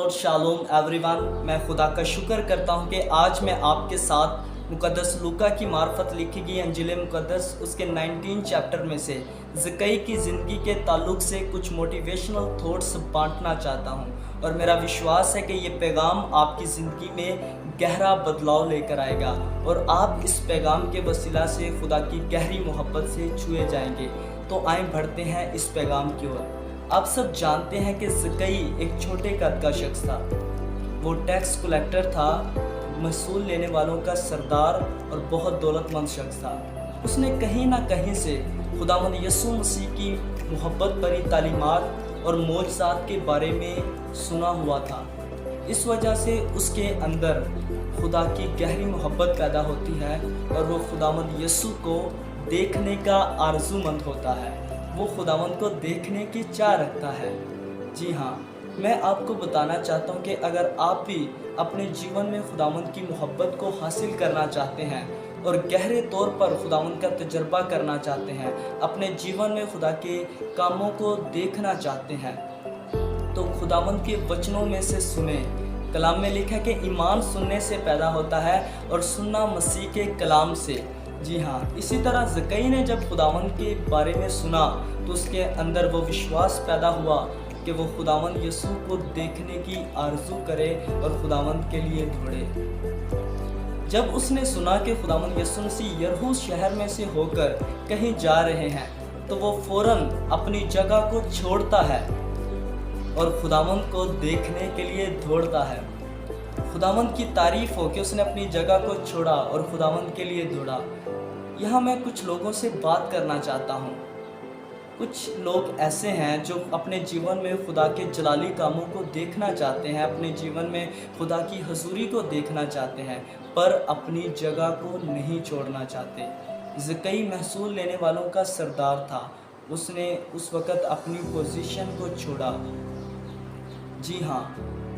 और shalom everyone. मैं खुदा का शुक्र करता हूँ कि आज मैं आपके साथ मुकद्दस लूका की मार्फत लिखी गई अंजील मुकद्दस उसके 19 चैप्टर में से ज़कई की ज़िंदगी के ताल्लुक़ से कुछ मोटिवेशनल थॉट्स बांटना चाहता हूँ और मेरा विश्वास है कि ये पैगाम आपकी ज़िंदगी में गहरा बदलाव लेकर आएगा और आप इस पैगाम के वसीला से खुदा की गहरी मोहब्बत से छुए जाएंगे। तो आए बढ़ते हैं इस पैगाम की ओर। आप सब जानते हैं कि ज़कई एक छोटे कद का शख्स था। वो टैक्स कलेक्टर था, महसूल लेने वालों का सरदार और बहुत दौलतमंद शख्स था। उसने कहीं ना कहीं से खुदावंद यीशु मसीह की मोहब्बत भरी तालीमात और मौजज़ात के बारे में सुना हुआ था। इस वजह से उसके अंदर खुदा की गहरी मोहब्बत पैदा होती है और वो खुदावंद यीशु को देखने का आरज़ूमंद होता है। वो खुदावंद को देखने की चाह रखता है। जी हाँ, मैं आपको बताना चाहता हूँ कि अगर आप भी अपने जीवन में खुदावंद की मोहब्बत को हासिल करना चाहते हैं और गहरे तौर पर खुदावंद का तजर्बा करना चाहते हैं, अपने जीवन में खुदा के कामों को देखना चाहते हैं, तो खुदावंद के वचनों में से सुने। कलाम में लिखा है कि ईमान सुनने से पैदा होता है और सुनना मसीह के कलाम से। जी हाँ, इसी तरह ज़कई ने जब खुदावंद के बारे में सुना तो उसके अंदर वो विश्वास पैदा हुआ कि वो खुदावंद यीशु को देखने की आरज़ू करे और खुदावंद के लिए दौड़े। जब उसने सुना कि खुदावंद यीशु मसीह यरीहो शहर में से होकर कहीं जा रहे हैं तो वो फ़ौरन अपनी जगह को छोड़ता है और खुदावंद को देखने के लिए दौड़ता है। खुदावंद की तारीफ़ हो कि उसने अपनी जगह को छोड़ा और खुदावंद के लिए दौड़ा। यहाँ मैं कुछ लोगों से बात करना चाहता हूँ। कुछ लोग ऐसे हैं जो अपने जीवन में खुदा के जलाली कामों को देखना चाहते हैं, अपने जीवन में खुदा की हजूरी को देखना चाहते हैं, पर अपनी जगह को नहीं छोड़ना चाहते। ज़कई महसूल लेने वालों का सरदार था। उसने उस वक़्त अपनी पोजीशन को छोड़ा। जी हाँ,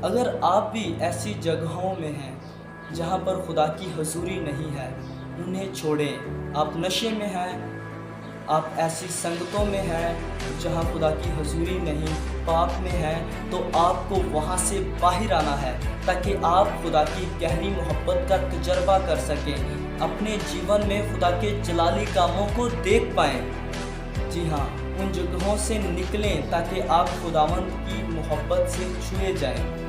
अगर आप भी ऐसी जगहों में हैं जहाँ पर खुदा की हजूरी नहीं है, उन्हें छोड़ें। आप नशे में हैं, आप ऐसी संगतों में हैं जहाँ खुदा की हजूरी नहीं, पाप में हैं, तो आपको वहाँ से बाहर आना है ताकि आप खुदा की गहरी मोहब्बत का तजर्बा कर सकें, अपने जीवन में खुदा के जलाली कामों को देख पाएँ। जी हाँ, उन जगहों से निकलें ताकि आप खुदावंद की मोहब्बत से छुए जाएं।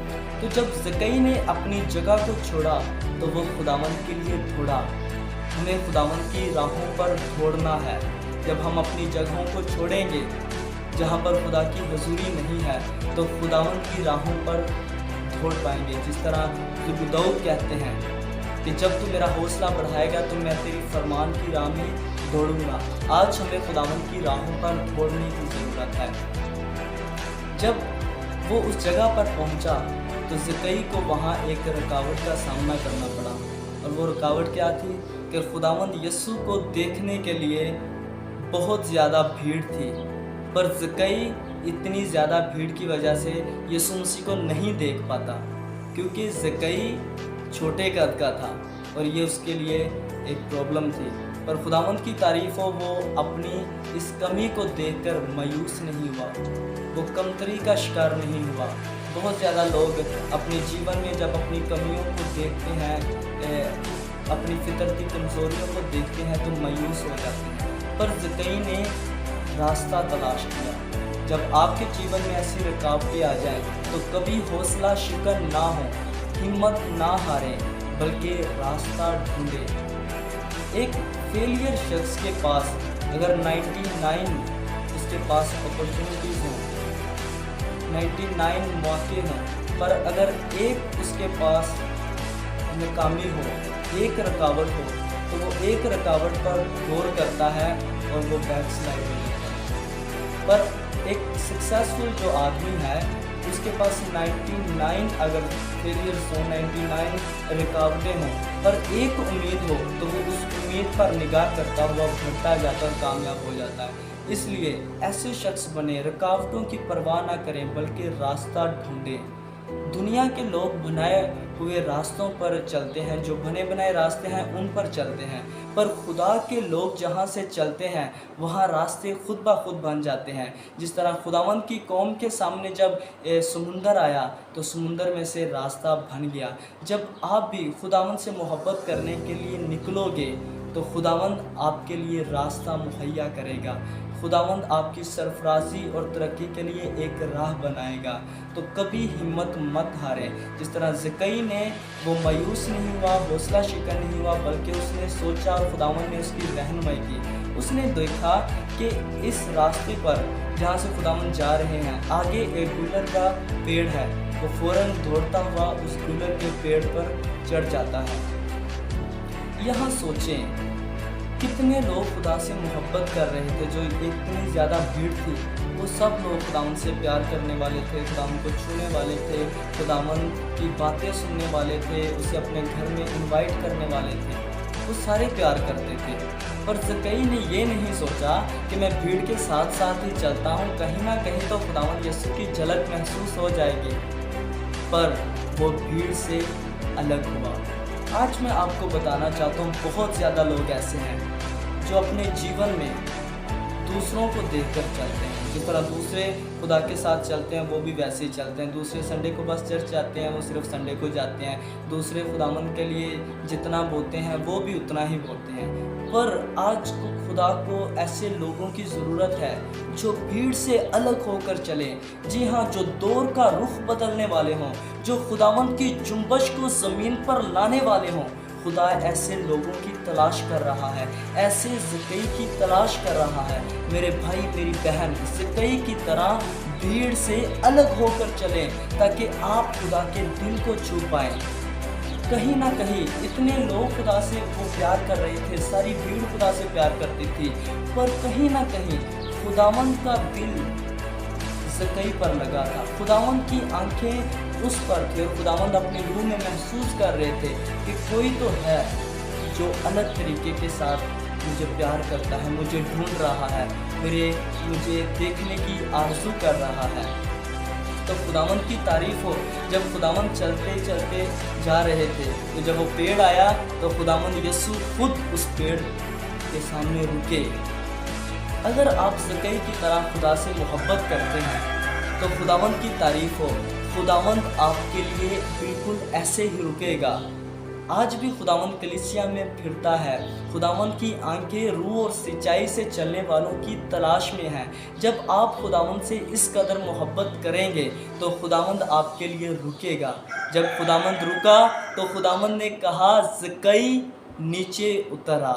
तो जब ज़कई ने अपनी जगह को छोड़ा तो वो खुदावंद के लिए दौड़ा। हमें खुदावंद की राहों पर दौड़ना है। जब हम अपनी जगहों को छोड़ेंगे जहाँ पर खुदा की हजूरी नहीं है तो खुदावंद की राहों पर दौड़ पाएंगे। जिस तरह दाऊद कहते हैं कि जब तू मेरा हौसला बढ़ाएगा तो मैं तेरी फरमान की राह में दौड़ूंगा। आज हमें खुदावंद की राहों पर दौड़ने की ज़रूरत है। जब वो उस जगह पर पहुंचा तो ज़कई को वहाँ एक रुकावट का सामना करना पड़ा और वो रुकावट क्या थी कि खुदावंद यीशु को देखने के लिए बहुत ज़्यादा भीड़ थी, पर ज़कई इतनी ज़्यादा भीड़ की वजह से यीशु मसीह को नहीं देख पाता क्योंकि ज़कई छोटे कद का था और ये उसके लिए एक प्रॉब्लम थी। पर खुदावंद की तारीफ़ हो, वो अपनी इस कमी को देखकर मायूस नहीं हुआ, वो कमतरी का शिकार नहीं हुआ। बहुत ज़्यादा लोग अपने जीवन में जब अपनी कमियों को देखते हैं, अपनी फितरती कमज़ोरियों को देखते हैं तो मायूस हो जाते हैं। पर ज़कई ने रास्ता तलाश किया। जब आपके जीवन में ऐसी रुकावटें आ जाएं तो कभी हौसला शिकन ना हो, हिम्मत ना हारें, बल्कि रास्ता ढूंढें। एक फेलियर शख्स के पास अगर 99 उसके पास अपॉर्चुनिटीज़ हों, 99 मौके हों, पर अगर एक उसके पास नाकामी हो, एक रुकावट हो, तो वो एक रुकावट पर गौर करता है और वो बैकस्लाइड हो जाता है। पर एक सक्सेसफुल जो आदमी है उसके पास 99 अगर फेलियर्स हो, 99 रुकावटें हों, पर एक उम्मीद हो तो वो उस उम्मीद पर निगाह करता हुआ बढ़ता जाता और कामयाब हो जाता है। इसलिए ऐसे शख्स बने, रुकावटों की परवाह ना करें बल्कि रास्ता ढूंढें। दुनिया के लोग बनाए हुए रास्तों पर चलते हैं, जो बने बनाए रास्ते हैं उन पर चलते हैं, पर खुदा के लोग जहाँ से चलते हैं वहाँ रास्ते खुद ब खुद बन जाते हैं। जिस तरह खुदावंद की कौम के सामने जब समुंदर आया तो समुंदर में से रास्ता बन गया। जब आप भी खुदावंद से मोहब्बत करने के लिए निकलोगे तो खुदावंद आपके लिए रास्ता मुहैया करेगा। खुदावंद आपकी सरफराजी और तरक्की के लिए एक राह बनाएगा। तो कभी हिम्मत मत हारे। जिस तरह ज़कई ने वो मायूस नहीं हुआ, हौसला शिकन नहीं हुआ, बल्कि उसने सोचा और खुदावंद ने उसकी रहनुमाई की। उसने देखा कि इस रास्ते पर जहाँ से खुदावंद जा रहे हैं आगे एक गुलर का पेड़ है। वो फ़ौरन दौड़ता हुआ उस गुलर के पेड़ पर चढ़ जाता है। यहाँ सोचें कितने लोग खुदा से मोहब्बत कर रहे थे, जो इतनी ज़्यादा भीड़ थी। वो सब लोग खुदावंद से प्यार करने वाले थे, खुदावंद को छूने वाले थे, खुदावंद की बातें सुनने वाले थे, उसे अपने घर में इनवाइट करने वाले थे। वो सारे प्यार करते थे। पर ज़कई ने ये नहीं सोचा कि मैं भीड़ के साथ साथ ही चलता हूँ, कहीं ना कहीं तो खुदावंद यीशु की झलक महसूस हो जाएगी। पर वो भीड़ से अलग हुआ। आज मैं आपको बताना चाहता हूँ बहुत ज़्यादा लोग ऐसे हैं जो अपने जीवन में दूसरों को देखकर चलते हैं। जिस तरह दूसरे खुदा के साथ चलते हैं वो भी वैसे ही चलते हैं। दूसरे संडे को बस चर्च जाते हैं, वो सिर्फ संडे को जाते हैं। दूसरे खुदावंद के लिए जितना बोलते हैं वो भी उतना ही बोलते हैं। पर आज को खुदा को ऐसे लोगों की ज़रूरत है जो भीड़ से अलग होकर चलें। जी हाँ, जो दौर का रुख बदलने वाले हों, जो खुदावंद की जुम्बश को ज़मीन पर लाने वाले हों। खुदा ऐसे लोगों की तलाश कर रहा है, ऐसे ज़कई की तलाश कर रहा है। मेरे भाई मेरी बहन, ज़कई की तरह भीड़ से अलग होकर चलें ताकि आप खुदा के दिल को छू पाएँ। कहीं ना कहीं इतने लोग खुदा से वो प्यार कर रहे थे, सारी भीड़ खुदा से प्यार करती थी, पर कहीं ना कहीं खुदावंद का दिल ज़कई पर लगा था। खुदावंद की आंखें उस पर थी और खुदावंद अपनी रूह में महसूस कर रहे थे कि कोई तो है जो अलग तरीके के साथ मुझे प्यार करता है, मुझे ढूंढ रहा है, मुझे देखने की आरज़ू कर रहा है। तो खुदावंद की तारीफ़ हो। जब खुदावंद चलते चलते जा रहे थे तो जब वो पेड़ आया तो खुदावंद यीशु खुद उस पेड़ के सामने रुके। अगर आप ज़कई की तरह खुदा से मोहब्बत करते हैं तो खुदावंद की तारीफ़ हो। खुदावंद आपके लिए बिल्कुल ऐसे ही रुकेगा। आज भी खुदावंद कलीसिया में फिरता है। खुदावंद की आंखें रूह और सच्चाई से चलने वालों की तलाश में हैं। जब आप खुदावंद से इस कदर मोहब्बत करेंगे तो खुदावंद आपके लिए रुकेगा। जब खुदावंद रुका तो खुदावंद ने कहा, ज़कई नीचे उतरा।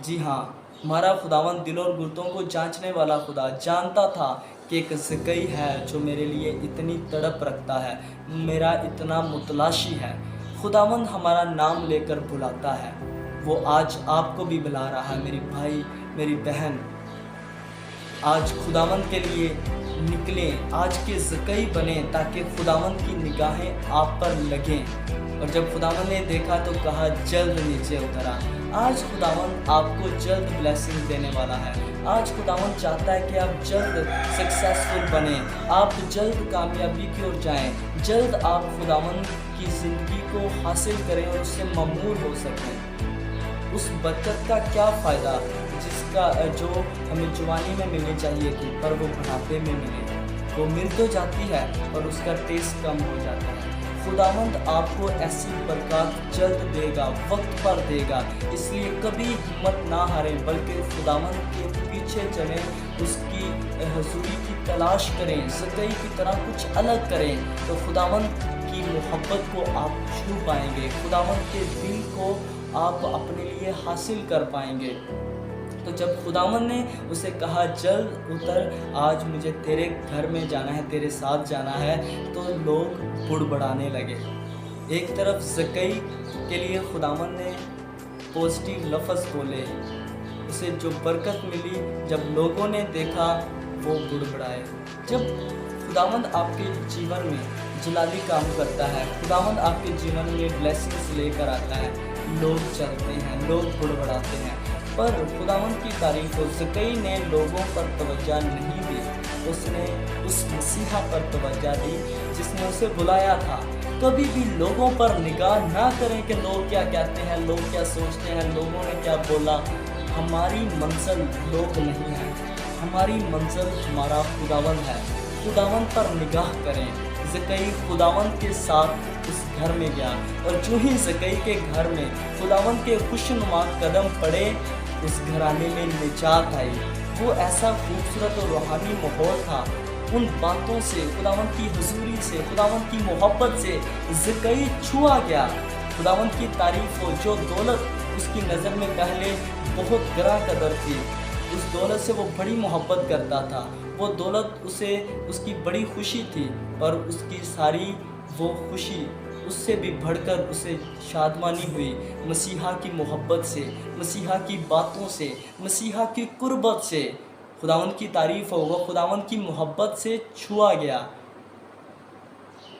जी हाँ, हमारा खुदावंद दिलों और गुर्दों को जांचने वाला खुदा जानता था कि एक ज़कई है जो मेरे लिए इतनी तड़प रखता है, मेरा इतना मुतलाशी है। खुदावंद हमारा नाम लेकर बुलाता है। वो आज आपको भी बुला रहा है, मेरी भाई मेरी बहन। आज खुदावंद के लिए निकलें, आज के ज़कई बने ताकि खुदावंद की निगाहें आप पर लगें। और जब खुदावंद ने देखा तो कहा, जल्द नीचे उतरा। आज खुदावंद आपको जल्द ब्लेसिंग देने वाला है। आज खुदावंद चाहता है कि आप जल्द सक्सेसफुल बने, आप जल्द कामयाबी की ओर जाएं, जल्द आप खुदावंद की ज़िंदगी को हासिल करें और उससे ममनून हो सकें। उस बरकत का क्या फ़ायदा जो हमें जवानी में मिलनी चाहिए थी पर वो बुढ़ापे में मिले। वो मिल तो जाती है पर उसका टेस्ट कम हो जाता है। खुदावंद आपको ऐसी बरकत जल्द देगा, वक्त पर देगा। इसलिए कभी हिम्मत ना हारें, बल्कि खुदावंद के पीछे चलें, उसकी हुजूरी की तलाश करें, ज़कई की तरह कुछ अलग करें। तो खुदावंद की मोहब्बत को आप छू पाएंगे, खुदावंद के दिल को आप अपने लिए हासिल कर पाएंगे। तो जब खुदावंद ने उसे कहा, जल्द उतर, आज मुझे तेरे घर में जाना है, तेरे साथ जाना है, तो लोग बुड़बड़ाने लगे। एक तरफ ज़कई के लिए खुदावंद ने पॉजिटिव लफ्ज़ बोले, उसे जो बरकत मिली, जब लोगों ने देखा वो बुड़बड़ाए। जब खुदावंद आपके जीवन में जलाली काम करता है, खुदावंद आपके जीवन में ब्लेसिंग्स लेकर आता है, लोग चलते हैं, लोग बुड़बड़ाते हैं। पर खुदावंद की तारीफ़ हो, ज़कई ने लोगों पर तवज्जो नहीं दी। उसने उस मसीहा पर तवज्जो दी जिसने उसे बुलाया था। कभी भी लोगों पर निगाह ना करें कि लोग क्या कहते हैं, लोग क्या सोचते हैं, लोगों ने क्या बोला। हमारी मंजिल लोग नहीं हैं, हमारी मंजिल हमारा खुदावंद है। खुदावंद पर निगाह करें। ज़कई खुदावंद के साथ उस घर में गया और जो ही ज़कई के घर में खुदावंद के खुशनुमा कदम पड़े, इस घराने में निजात आई। वो ऐसा खूबसूरत और रूहानी माहौल था। उन बातों से, खुदावंद की हुजूरी से, खुदावंद की मोहब्बत से ज़कई छुआ गया। खुदावंद की तारीफ़ हो। जो दौलत उसकी नज़र में पहले बहुत गरा कदर थी, उस दौलत से वो बड़ी मोहब्बत करता था। वो दौलत उसे उसकी बड़ी खुशी थी, पर उसकी सारी वो खुशी उससे भी बढ़कर उसे शादमानी हुई मसीहा की मोहब्बत से, मसीहा की बातों से, मसीहा की कुर्बत से। खुदावंद की तारीफ़ हो। वो खुदावंद की मोहब्बत से छुआ गया।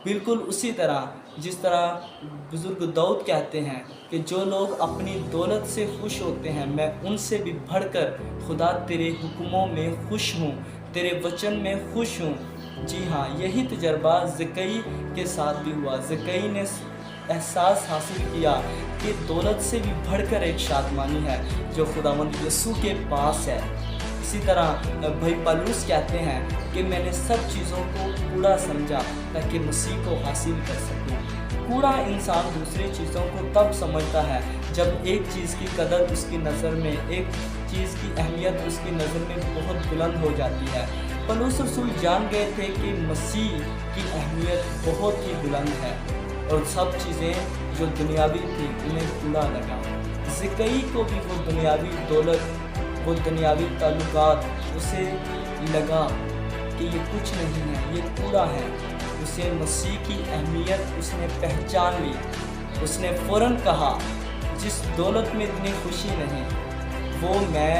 बिल्कुल उसी तरह जिस तरह बुज़ुर्ग दाऊद कहते हैं कि जो लोग अपनी दौलत से खुश होते हैं, मैं उनसे भी बढ़कर खुदा तेरे हुक्मों में खुश हूँ, तेरे वचन में खुश हूँ। जी हाँ, यही तजर्बा ज़कई के साथ भी हुआ। ज़कई ने एहसास हासिल किया कि दौलत से भी बढ़कर एक शादमानी है जो खुदावंद यीशु के पास है। इसी तरह भाई पौलुस कहते हैं कि मैंने सब चीज़ों को कूड़ा समझा ताकि मसीह को हासिल कर सकूं। कूड़ा इंसान दूसरी चीज़ों को तब समझता है जब एक चीज़ की कदर उसकी नज़र में, एक चीज़ की अहमियत उसकी नज़र में बहुत बुलंद हो जाती है। पौलुस रसूल जान गए थे कि मसीह की अहमियत बहुत ही बुलंद है और सब चीज़ें जो दुनियावी थी उन्हें कूड़ा लगा। ज़कई को भी वो दुनियावी दौलत, वो दुनियावी ताल्लुकात उसे लगा कि ये कुछ नहीं है, ये कूड़ा है। उसे मसीह की अहमियत उसने पहचान ली। उसने फ़ौरन कहा, जिस दौलत में इतनी खुशी नहीं, वो मैं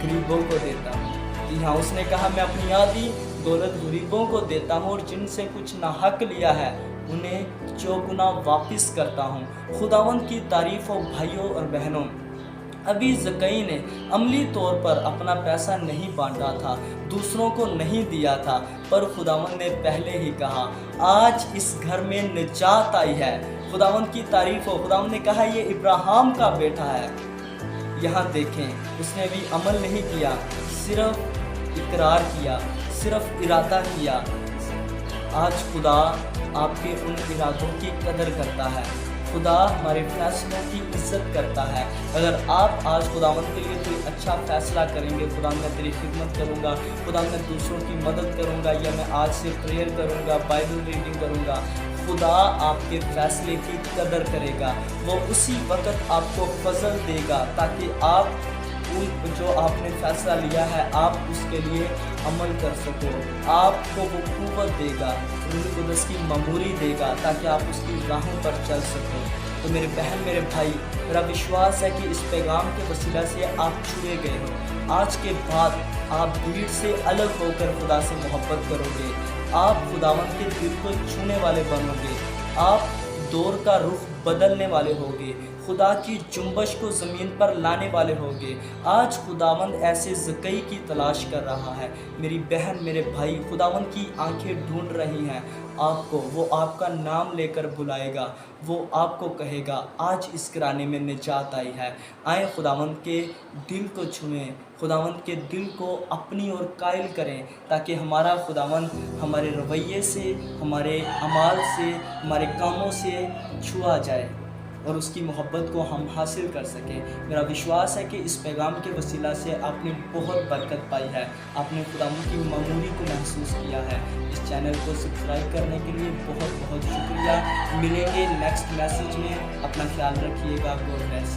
गरीबों को देता हूँ। जी हाँ, उसने कहा मैं अपनी आधी दौलत गरीबों को देता हूँ और जिनसे कुछ नाहक लिया है उन्हें चौगुना वापस करता हूँ। खुदावंद की तारीफ़ हो भाइयों और बहनों। अभी ज़कई ने अमली तौर पर अपना पैसा नहीं बांटा था, दूसरों को नहीं दिया था, पर खुदावंद ने पहले ही कहा आज इस घर में निजात आई है। खुदावंद की तारीफ़ हो। खुदावंद ने कहा ये इब्राहिम का बेटा है। यहाँ देखें, उसने भी अमल नहीं किया, सिर्फ इकरार किया, सिर्फ इरादा किया। आज खुदा आपके उन इरादों की कदर करता है। खुदा हमारे फैसलों की इज्जत करता है। अगर आप आज खुदावंद के लिए कोई अच्छा फ़ैसला करेंगे, खुदा मैं तेरी खिदमत करूँगा, खुदा मैं दूसरों की मदद करूँगा, या मैं आज से प्रेयर करूँगा, बाइबल रीडिंग करूँगा, खुदा आपके फ़ैसले की कदर करेगा। वो उसी वक्त आपको फजल देगा ताकि आप जो आपने फ़ैसला लिया है आप उसके लिए अमल कर सको। आपको वो क़ुव्वत देगा, रूह कुद्दस की ममूरी देगा ताकि आप उसकी राहों पर चल सको। तो मेरे बहन, मेरे भाई, मेरा विश्वास है कि इस पैगाम के वसीला से आप छुए गए हो। आज के बाद आप भीड़ से अलग होकर खुदा से मोहब्बत करोगे। आप खुदावंद के दिल को छूने वाले बनोगे। आप दौर का रुख बदलने वाले होगे। खुदा की जुम्बश को ज़मीन पर लाने वाले होगे। आज खुदावंद ऐसे ज़कई की तलाश कर रहा है। मेरी बहन, मेरे भाई, खुदावंद की आंखें ढूंढ रही हैं आपको। वो आपका नाम लेकर बुलाएगा। वो आपको कहेगा आज इस घराने में निजात आई है। आए खुदावंद के दिल को छुएं, खुदावंद के दिल को अपनी ओर कायल करें ताकि हमारा खुदावंद हमारे रवैये से, हमारे अमाल से, हमारे कामों से छुआ जाए और उसकी मोहब्बत को हम हासिल कर सकें। मेरा विश्वास है कि इस पैगाम के वसीला से आपने बहुत बरकत पाई है, आपने खुदावंद की ममूरी को महसूस किया है। इस चैनल को सब्सक्राइब करने के लिए बहुत बहुत शुक्रिया। मिलेंगे नेक्स्ट मैसेज में। अपना ख्याल रखिएगा। God bless.